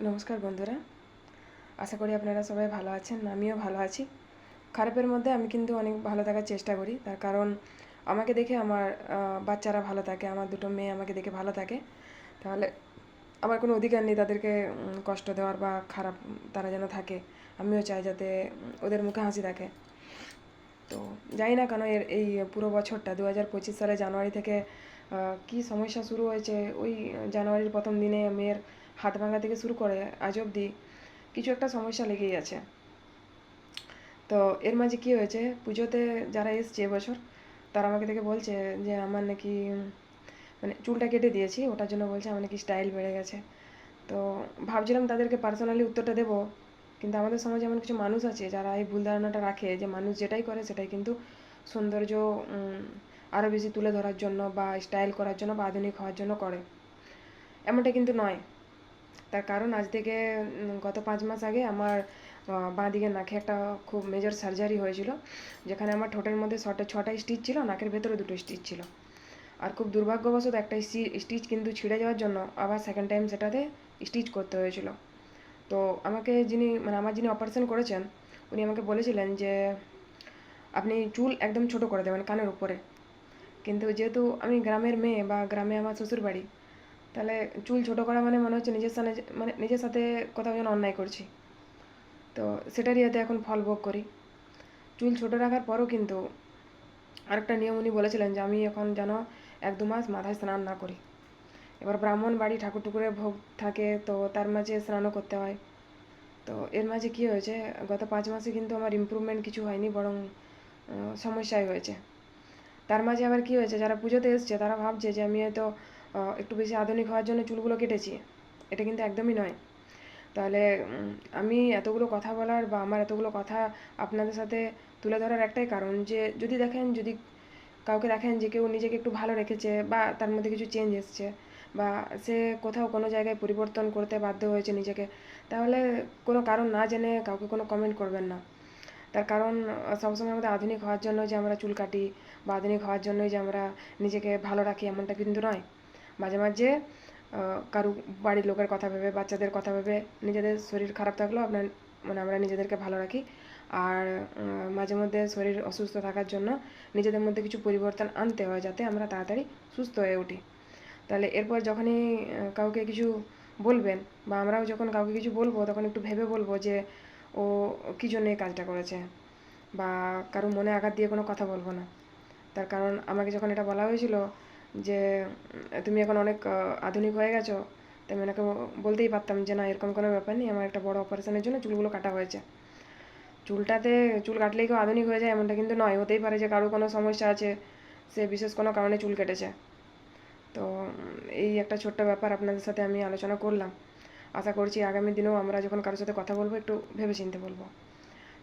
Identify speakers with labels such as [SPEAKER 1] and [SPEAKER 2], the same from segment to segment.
[SPEAKER 1] নমস্কার বন্ধুরা, আশা করি আপনারা সবাই ভালো আছেন। আমিও ভালো আছি। খারাপের মধ্যে আমি কিন্তু অনেক ভালো থাকার চেষ্টা করি, তার কারণ আমাকে দেখে আমার বাচ্চারা ভালো থাকে, আমার দুটো মেয়ে আমাকে দেখে ভালো থাকে। তাহলে আমার কোনো অধিকার নেই তাদেরকে কষ্ট দেওয়ার বা খারাপ তারা যেন থাকে। আমিও চাই যাতে ওদের মুখে হাসি থাকে। তো জানি না কেন এই পুরো বছরটা 2025 সালে জানুয়ারি থেকে কি সমস্যা শুরু হয়েছে। ওই জানুয়ারির প্রথম দিনে মেয়ের হাত ভাঙা থেকে শুরু করে আজ অবধি কিছু একটা সমস্যা লেগেই আছে। তো এর মাঝে কী হয়েছে, পুজোতে যারা এসছে এবছর তারা আমাকে দেখে বলছে যে আমার নাকি মানে চুলটা কেটে দিয়েছি, ওটার জন্য বলছে আমার নাকি স্টাইল বেড়ে গেছে। তো ভাবছিলাম তাদেরকে পার্সোনালি উত্তরটা দেবো, কিন্তু আমাদের সমাজে এমন কিছু মানুষ আছে যারা এই ভুল ধারণাটা রাখে যে মানুষ যেটাই করে সেটাই কিন্তু সৌন্দর্য আরও বেশি তুলে ধরার জন্য বা স্টাইল করার জন্য বা আধুনিক হওয়ার জন্য করে। এমনটা কিন্তু নয়। তার কারণ আজ থেকে গত 5 মাস আগে আমার বাঁ দিকের নাকে একটা খুব মেজর সার্জারি হয়েছিল, যেখানে আমার ঠোঁটের মধ্যে 6টা স্টিচ ছিল, নাকের ভেতরে 2টো স্টিচ ছিল। আর খুব দুর্ভাগ্যবশত একটা স্টিচ কিন্তু ছিঁড়ে যাওয়ার জন্য আবার সেকেন্ড টাইম সেটাতে স্টিচ করতে হয়েছিল। তো আমাকে আমার যিনি অপারেশন করেছেন উনি আমাকে বলেছিলেন যে আপনি চুল একদম ছোট করে দেবেন কানের উপরে। কিন্তু যেহেতু আমি গ্রামের মেয়ে বা গ্রামে আমার শ্বশুর বাড়ি, তাহলে চুল ছোট করা মানে মনে হচ্ছে নিজের সাথে কোথাও যেন অন্যায় করছি। তো সেটারই যাতে এখন ফল ভোগ করি। চুল ছোট রাখার পরও কিন্তু আরেকটা নিয়ম উনি বলেছিলেন যে আমি এখন যেন 1-2 মাস মাথায় স্নান না করি। এবার ব্রাহ্মণ বাড়ি ঠাকুর টুকুরে ভোগ থাকে, তো তার মাঝে স্নানও করতে হয়। তো এর মাঝে কী হয়েছে, গত 5 মাসে কিন্তু আমার ইমপ্রুভমেন্ট কিছু হয়নি, বরং সমস্যাই হয়েছে। তার মাঝে আবার কী হয়েছে, যারা পুজোতে এসছে তারা ভাবছে যে আমি হয়তো একটু বেশি আধুনিক হওয়ার জন্য চুলগুলো কেটেছি। এটা কিন্তু একদমই নয়। তাহলে আমি এতগুলো কথা বলার বা আমার এতগুলো কথা আপনাদের সাথে তুলে ধরার একটাই কারণ, যে যদি কাউকে দেখেন যে কেউ নিজেকে একটু ভালো রেখেছে বা তার মধ্যে কিছু চেঞ্জ এসছে, বা সে কোথাও কোনো জায়গায় পরিবর্তন করতে বাধ্য হয়েছে নিজেকে, তাহলে কোনো কারণ না জেনে কাউকে কোনো কমেন্ট করবেন না। তার কারণ সবসময় আমাদের আধুনিক হওয়ার জন্য যে আমরা চুল কাটি বা আধুনিক হওয়ার জন্যই যে আমরা নিজেকে ভালো রাখি, এমনটা কিন্তু নয়। মাঝে মাঝে কারু বাড়ির লোকের কথা ভেবে, বাচ্চাদের কথা ভেবে নিজেদের শরীর খারাপ থাকলেও আমরা নিজেদেরকে ভালো রাখি। আর মাঝে মধ্যে শরীর অসুস্থ থাকার জন্য নিজেদের মধ্যে কিছু পরিবর্তন আনতে হয় যাতে আমরা তাড়াতাড়ি সুস্থ হয়ে উঠি। তাহলে এরপর যখনই কাউকে কিছু বলবেন বা আমরাও যখন কাউকে কিছু বলবো, তখন একটু ভেবে বলবো যে ও কী জন্য এই কাজটা করেছে, বা কারো মনে আঘাত দিয়ে কোনো কথা বলবো না। তার কারণ আমাকে যখন এটা বলা হয়েছিল যে তুমি এখন অনেক আধুনিক হয়ে গেছো, তো আমি ওনাকে বলতেই পারতাম যে না, এরকম কোনো ব্যাপার নেই, আমার একটা বড় অপারেশনের জন্য চুলগুলো কাটা হয়েছে। চুল কাটলেই কেউ আধুনিক হয়ে যায় এমনটা কিন্তু নয়। হতেই পারে যে কারো কোনো সমস্যা আছে, সে বিশেষ কোনো কারণে চুল কেটেছে। তো এই একটা ছোট্ট ব্যাপার আপনাদের সাথে আমি আলোচনা করলাম। আশা করছি আগামী দিনেও আমরা যখন কারোর সাথে কথা বলবো একটু ভেবেচিন্তে বলবো।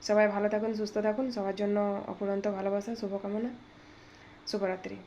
[SPEAKER 1] সবাই ভালো থাকুন, সুস্থ থাকুন, সবার জন্য অফুরন্ত ভালোবাসা, শুভকামনা। শুভরাত্রি।